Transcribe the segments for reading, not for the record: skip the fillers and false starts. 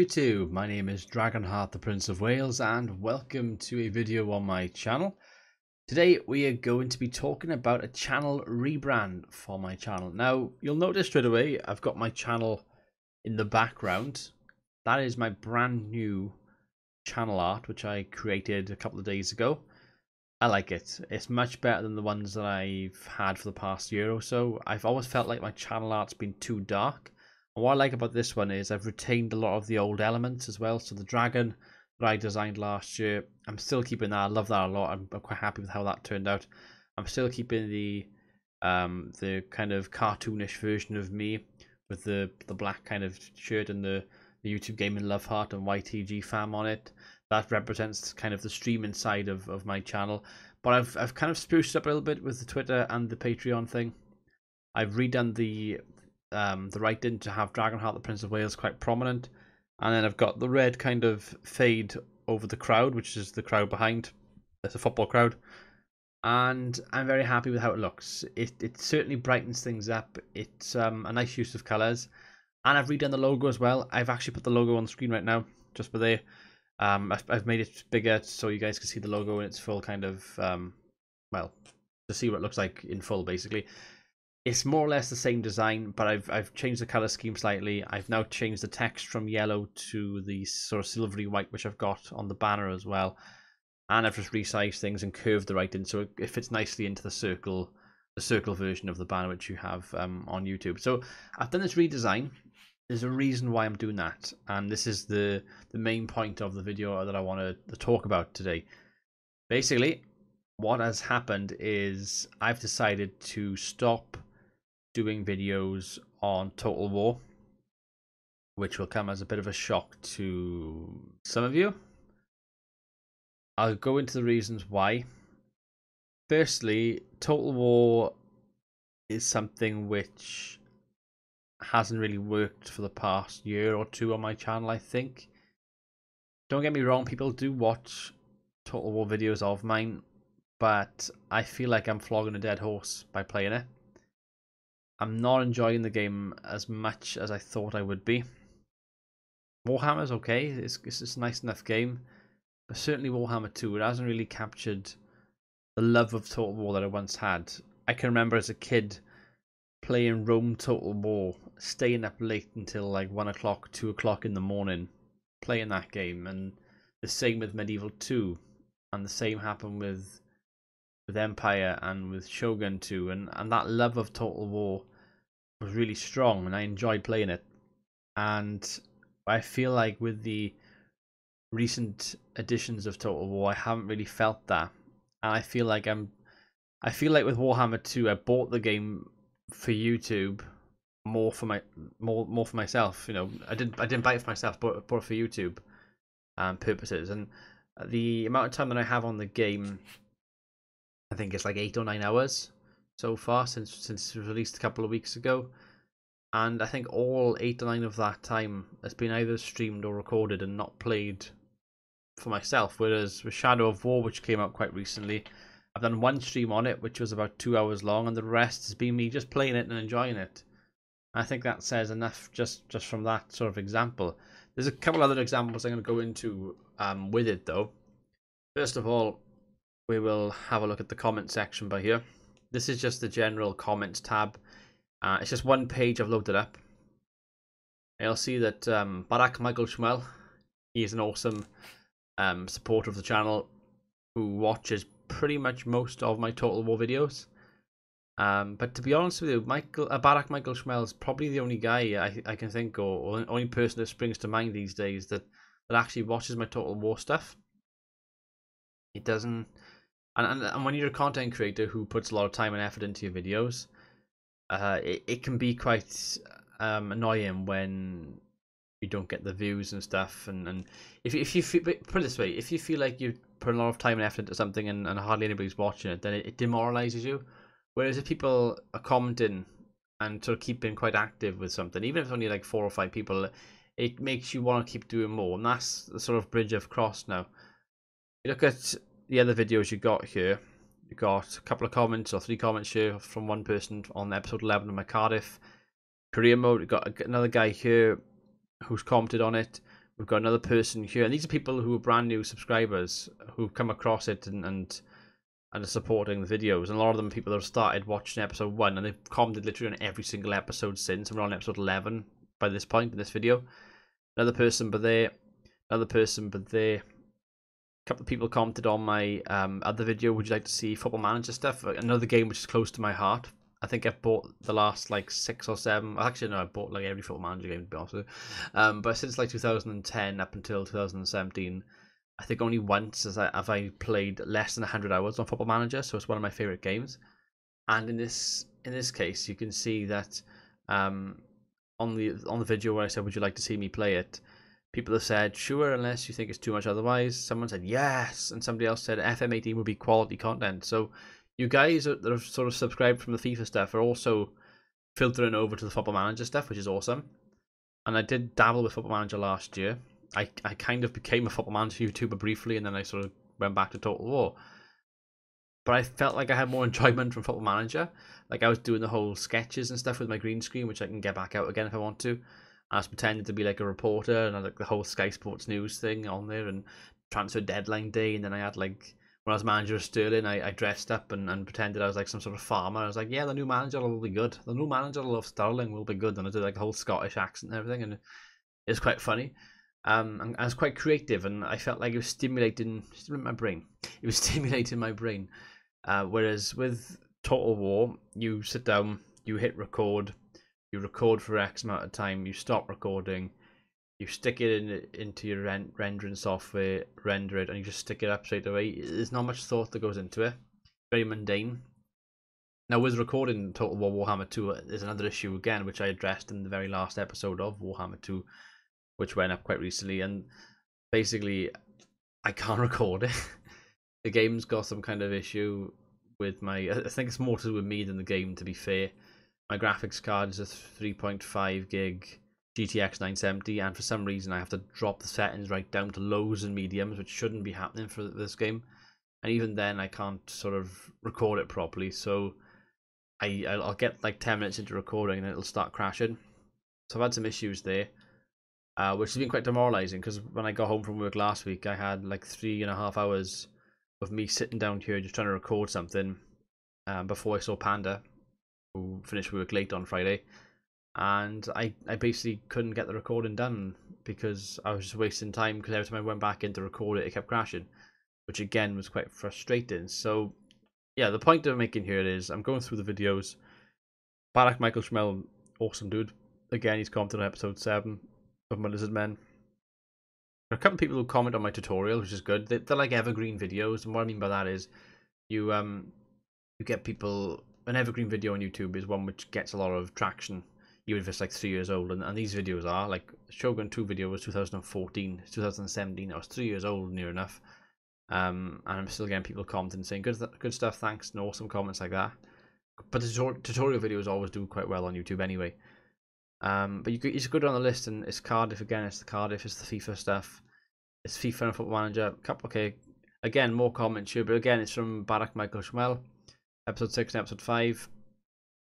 YouTube, my name is Dragonheart, the Prince of Wales, and welcome to a video on my channel. Today we are going to be talking about a channel rebrand for my channel. Now, you'll notice straight away I've got my channel in the background. That is my brand new channel art, which I created a couple of days ago. I like it. It's much better than the ones that I've had for the past year or so. I've always felt like my channel art's been too dark. And what I like about this one is I've retained a lot of the old elements as well. So the dragon that I designed last year, I'm still keeping that. I love that a lot. I'm quite happy with how that turned out. I'm still keeping the kind of cartoonish version of me with the black kind of shirt and the YouTube Gaming Love Heart and YTG fam on it. That represents kind of the streaming side of my channel. But I've kind of spruced up a little bit with the Twitter and the Patreon thing. I've redone the writing to have Dragonheart, the Prince of Wales, quite prominent, and then I've got the red kind of fade over the crowd, which is the crowd behind. There's a football crowd, and I'm very happy with how it looks. It certainly brightens things up. It's a nice use of colours, and I've redone the logo as well. I've actually put the logo on the screen right now, just for there. I've made it bigger so you guys can see the logo in its full kind of well, to see what it looks like in full, basically. It's more or less the same design, but I've changed the color scheme slightly. I've now changed the text from yellow to the sort of silvery white, which I've got on the banner as well. And I've just resized things and curved the writing so it fits nicely into the circle version of the banner which you have on YouTube. So I've done this redesign. There's a reason why I'm doing that, and this is the main point of the video that I want to talk about today. Basically, what has happened is I've decided to stop doing videos on Total War, which will come as a bit of a shock to some of you. I'll go into the reasons why. Firstly, Total War is something which hasn't really worked for the past year or two on my channel, I think. Don't get me wrong, people do watch Total War videos of mine, but I feel like I'm flogging a dead horse by playing it. I'm not enjoying the game as much as I thought I would be. Warhammer's okay, it's a nice enough game, but certainly Warhammer 2, it hasn't really captured the love of Total War that I once had. I can remember as a kid playing Rome Total War, staying up late until like 1 o'clock, 2 o'clock in the morning, playing that game, and the same with Medieval 2, and the same happened with Empire and with Shogun 2, and that love of Total War was really strong, and I enjoyed playing it. And I feel like with the recent editions of Total War, I haven't really felt that, and I feel like with Warhammer 2, I bought the game for YouTube more for myself. You know, I didn't buy it for myself, but bought it for YouTube purposes. And the amount of time that I have on the game, I think it's like 8 or 9 hours so far since it was released a couple of weeks ago, and I think all 8 or 9 of that time has been either streamed or recorded and not played for myself. Whereas with Shadow of War, which came out quite recently, I've done one stream on it, which was about 2 hours long, and the rest has been me just playing it and enjoying it. I think that says enough just from that sort of example. There's a couple other examples I'm going to go into with it, though. First of all, we will have a look at the comment section by here. This is just the general comments tab. It's just one page I've loaded up. You'll see that Barak Michael Shmuel, he is an awesome supporter of the channel who watches pretty much most of my Total War videos. But to be honest with you, Barak Michael Shmuel is probably the only guy I can think, or the only person that springs to mind these days that actually watches my Total War stuff. He doesn't. And when you're a content creator who puts a lot of time and effort into your videos, it can be quite annoying when you don't get the views and stuff. And if you feel, put it this way, if you feel like you put a lot of time and effort into something and hardly anybody's watching it, then it demoralizes you. Whereas if people are commenting and sort of keeping quite active with something, even if it's only like 4 or 5 people, it makes you want to keep doing more. And that's the sort of bridge I've crossed now. You look at the other videos you got here, you got a couple of comments or 3 comments here from one person on episode 11 of my Cardiff career mode. You got another guy here who's commented on it. We've got another person here, and these are people who are brand new subscribers who've come across it and are supporting the videos. And a lot of them are people that have started watching episode 1, and they've commented literally on every single episode since. And we're on episode 11 by this point in this video. Another person, but there. Another person, but there. A couple of people commented on my other video, would you like to see Football Manager stuff? Another game which is close to my heart. I think I've bought the last like 6 or 7. Actually, no, I bought like every Football Manager game, to be honest with you. But since like 2010 up until 2017, I think only once have I played less than 100 hours on Football Manager. So it's one of my favorite games. And in this case, you can see that on the video where I said, would you like to see me play it? People have said, sure, unless you think it's too much otherwise. Someone said, yes. And somebody else said, FM18 would be quality content. So you guys that have sort of subscribed from the FIFA stuff are also filtering over to the Football Manager stuff, which is awesome. And I did dabble with Football Manager last year. I kind of became a Football Manager YouTuber briefly, and then I sort of went back to Total War. But I felt like I had more enjoyment from Football Manager. Like I was doing the whole sketches and stuff with my green screen, which I can get back out again if I want to. I was pretending to be like a reporter, and I had like the whole Sky Sports News thing on there, and transfer deadline day, and then I had like, when I was manager of Sterling, I dressed up and pretended I was like some sort of farmer. I was like, yeah, the new manager will be good. The new manager of Sterling will be good. And I did like a whole Scottish accent and everything, and it was quite funny. And I was quite creative, and I felt like it was stimulating my brain. It was stimulating my brain. Whereas with Total War, you sit down, you hit record, you record for X amount of time, you stop recording, you stick it into your rendering software, render it, and you just stick it up straight away. There's not much thought that goes into it. Very mundane. Now, with recording Total War Warhammer 2, there's another issue again, which I addressed in the very last episode of Warhammer 2, which went up quite recently. And basically, I can't record it. The game's got some kind of issue with my... I think it's more to do with me than the game, to be fair. My graphics card is a 3.5 gig GTX 970, and for some reason I have to drop the settings right down to lows and mediums, which shouldn't be happening for this game. And even then I can't sort of record it properly, so I'll get like 10 minutes into recording and it'll start crashing. So I've had some issues there, which has been quite demoralizing, because when I got home from work last week, I had like 3.5 hours of me sitting down here just trying to record something before I saw Panda, who finished work late on Friday. And I basically couldn't get the recording done because I was just wasting time, because every time I went back in to record it, it kept crashing, which again was quite frustrating. So yeah, the point I'm making here is I'm going through the videos. Barak Michael Schmel, awesome dude. Again, he's commented on episode 7 of my Lizard Men. There are a couple of people who comment on my tutorial, which is good. They're like evergreen videos, and what I mean by that is you get people... An evergreen video on YouTube is one which gets a lot of traction, even if it's like 3 years old, and these videos are like Shogun 2 video was 2014, 2017. I was 3 years old, near enough, and I'm still getting people commenting saying good stuff, thanks, and awesome comments like that. But the tutorial videos always do quite well on YouTube anyway. But it's good on the list, and it's Cardiff again. It's the Cardiff, it's the FIFA stuff, it's FIFA and Football Manager. Okay, again more comments here, but again it's from Barak Michael Schmel. Episode 6 and episode 5.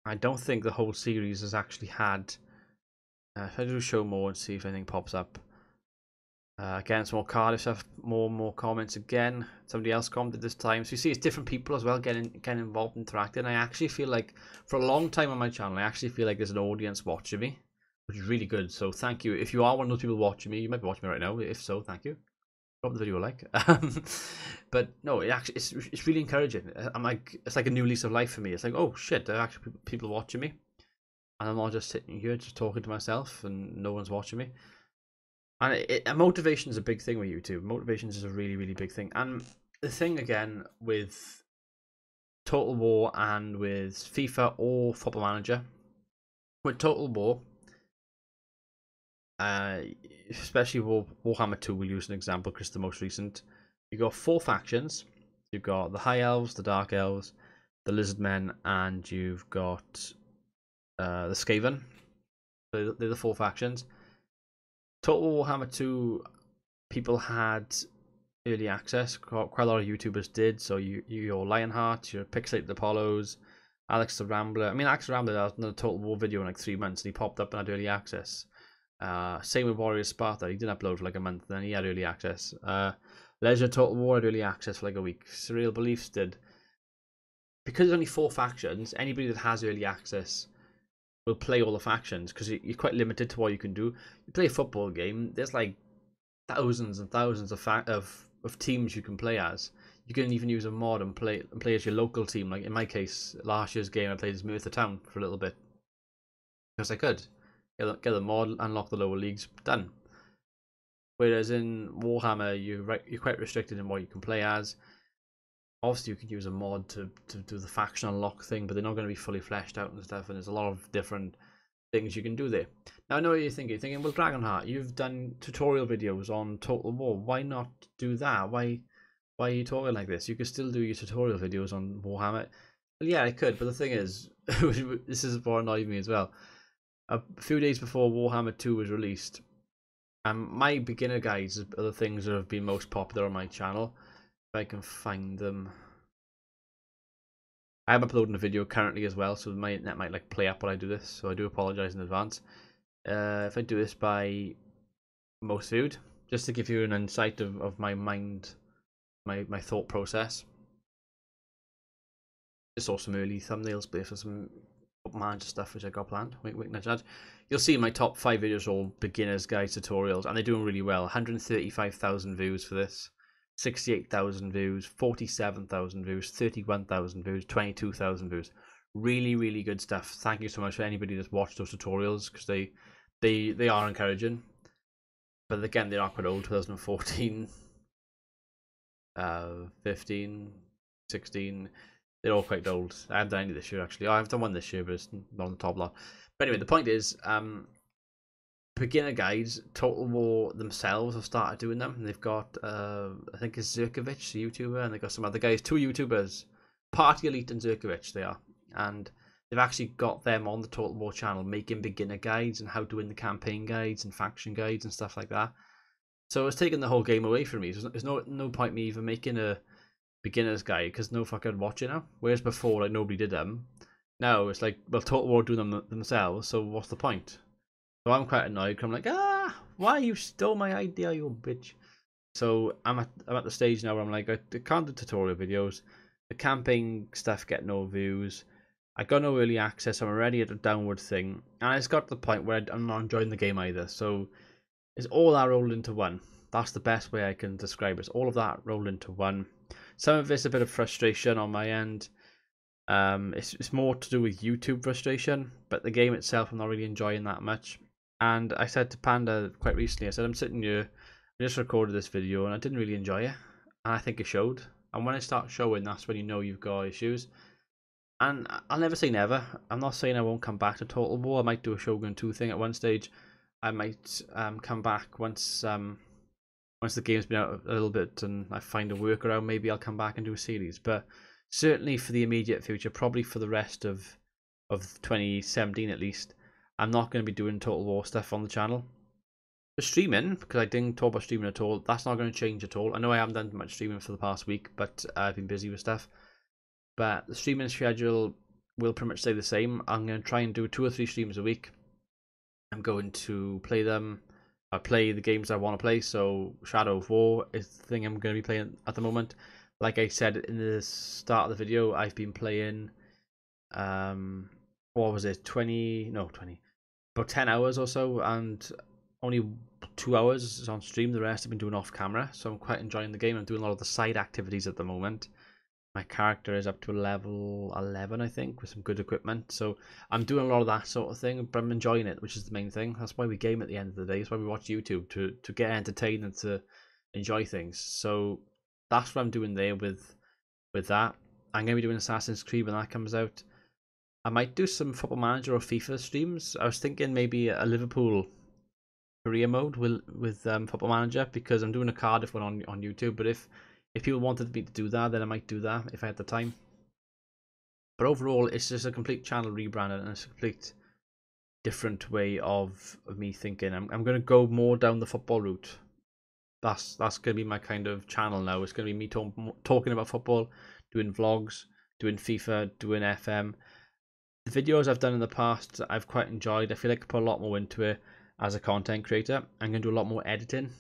I don't think the whole series has actually had... if I do show more and see if anything pops up. Again, some more Cardiff stuff, more comments again. Somebody else commented this time. So you see, it's different people as well getting involved, interacting. I actually feel like, for a long time on my channel, I actually feel like there's an audience watching me, which is really good. So thank you. If you are one of those people watching me, you might be watching me right now. If so, thank you. Drop the video a like. But no, it's really encouraging. I'm like, it's like a new lease of life for me. It's like, oh shit, there are actually people watching me, and I'm not just sitting here just talking to myself and no one's watching me. And motivation is a big thing with YouTube. Motivation is a really big thing. And the thing again with Total War and with FIFA or Football Manager, with Total War, especially Warhammer 2, we'll use an example because it's the most recent. You've got 4 factions. You've got the High Elves, the Dark Elves, the Lizard Men, and you've got the Skaven. So they're the 4 factions. Total Warhammer 2, people had early access. Quite a lot of YouTubers did. So your Lionheart, your Pixelated Apollos, Alex the Rambler. I mean, Alex the Rambler has done a Total War video in like 3 months, and he popped up and had early access. Same with Warrior Sparta. He didn't upload for like a month, then he had early access. Leisure Total War had early access for like a week. Surreal Beliefs did. Because there's only 4 factions, anybody that has early access will play all the factions because you're quite limited to what you can do. You play a football game, there's like thousands and thousands of teams you can play as. You can even use a mod and play as your local team. Like in my case, last year's game I played as Merthyr Town for a little bit because I could get the mod, unlock the lower leagues, done. Whereas in Warhammer, you're quite restricted in what you can play as. Obviously, you could use a mod to do the faction unlock thing, but they're not going to be fully fleshed out and stuff. And there's a lot of different things you can do there. Now, I know what you're thinking. You're thinking, well, Dragonheart, you've done tutorial videos on Total War. Why not do that? Why are you talking like this? You could still do your tutorial videos on Warhammer. Well, yeah, I could, but the thing is, this is what annoyed me as well. A few days before Warhammer 2 was released, my beginner guides are the things that have been most popular on my channel. If I can find them. I am uploading a video currently as well, so my internet might like play up while I do this, so I do apologise in advance. If I do this by most viewed, just to give you an insight of my mind, my thought process. Just saw some early thumbnails for some manager stuff which I got planned. Wink, nudge, nudge. You'll see my top 5 videos are all beginners guide tutorials, and they're doing really well. 135,000 views for this. 68,000 views, 47,000 views, 31,000 views, 22,000 views. Really, really good stuff. Thank you so much for anybody that's watched those tutorials because they are encouraging. But again, they are quite old. 2014, 15, 16. They're all quite old. I haven't done any this year actually. Oh, I've done one this year, but it's not on the top lot. But anyway, the point is, beginner guides, Total War themselves have started doing them. And they've got, I think it's Zerkovich, the YouTuber, and they've got some other guys, 2 YouTubers, Party Elite and Zerkovich, they are. And they've actually got them on the Total War channel making beginner guides and how to win the campaign guides and faction guides and stuff like that. So it's taken the whole game away from me. There's no point me even making a beginner's guide because no fucking watch it now. Whereas before, like, nobody did them. Now it's like, well, Total War do them themselves, so what's the point? So I'm quite annoyed because I'm like, why you stole my idea, you bitch. So I'm at the stage now where I'm like, I can't do tutorial videos. The camping stuff get no views. I got no early access. I'm already at a downward thing. And it's got to the point where I'm not enjoying the game either. So it's all that rolled into one. That's the best way I can describe it. It's all of that rolled into one. Some of it's a bit of frustration on my end. It's more to do with YouTube frustration. But the game itself I'm not really enjoying that much. And I said to Panda quite recently, I said, I'm sitting here, I just recorded this video and I didn't really enjoy it. And I think it showed. And when it starts showing, that's when you know you've got issues. And I'll never say never. I'm not saying I won't come back to Total War. I might do a Shogun 2 thing at one stage. I might come back once the game's been out a little bit and I find a workaround. Maybe I'll come back and do a series. But certainly for the immediate future, probably for the rest of 2017 at least, I'm not going to be doing Total War stuff on the channel. For streaming, because I didn't talk about streaming at all, that's not going to change at all. I know I haven't done much streaming for the past week, but I've been busy with stuff. But the streaming schedule will pretty much stay the same. I'm going to try and do 2 or 3 streams a week. I'm going to play them. I play the games I want to play, so Shadow of War is the thing I'm going to be playing at the moment. Like I said in the start of the video, I've been playing, what was it, 20, about 10 hours or so, and only 2 hours is on stream. The rest I've been doing off camera, so I'm quite enjoying the game. I'm doing a lot of the side activities at the moment. My character is up to level 11, I think, with some good equipment. So I'm doing a lot of that sort of thing, but I'm enjoying it, which is the main thing. That's why we game at the end of the day. That's why we watch YouTube, to get entertained and to enjoy things. So that's what I'm doing there with that. I'm going to be doing Assassin's Creed when that comes out. I might do some Football Manager or FIFA streams. I was thinking maybe a Liverpool career mode with Football Manager, because I'm doing a Cardiff one on YouTube. But if people wanted me to do that, then I might do that if I had the time. But overall, it's just a complete channel rebranding, and it's a complete different way of me thinking. I'm going to go more down the football route. That's going to be my kind of channel now. It's going to be me talking about football, doing vlogs, doing FIFA, doing FM. The videos I've done in the past, I've quite enjoyed. I feel like I put a lot more into it. as a content creator. I'm going to do a lot more editing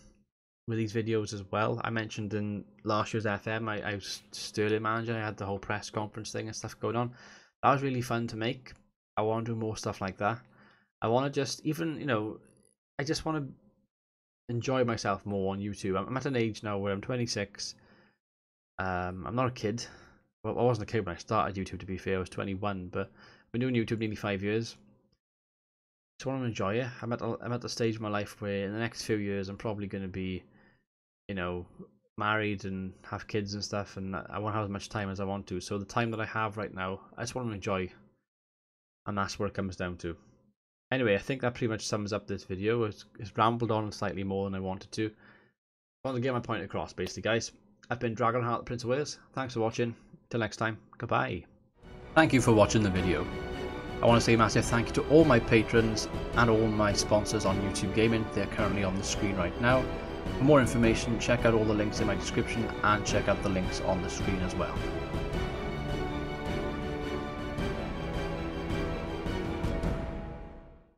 with these videos as well. I mentioned in last year's FM, I was Sterling manager. I had the whole press conference thing and stuff going on. That was really fun to make. I want to do more stuff like that. I want to just, even, you know, I just want to enjoy myself more on YouTube. I'm at an age now where I'm 26. I'm not a kid. Well, I wasn't a kid when I started YouTube, to be fair. I was 21, but I've been doing YouTube nearly 5 years. Just want to enjoy it. I'm at the stage of my life where in the next few years I'm probably going to be, you know, married and have kids and stuff, and I won't have as much time as I want to. So the time that I have right now, I just want to enjoy, and that's where it comes down to. Anyway, I think that pretty much sums up this video. It's rambled on slightly more than I wanted to. I want to get my point across, basically, guys. I've been Dragonheart, the Prince of Wales. Thanks for watching. Till next time, goodbye. Thank you for watching the video. I want to say a massive thank you to all my patrons and all my sponsors on YouTube Gaming. They're currently on the screen right now. For more information, check out all the links in my description and check out the links on the screen as well.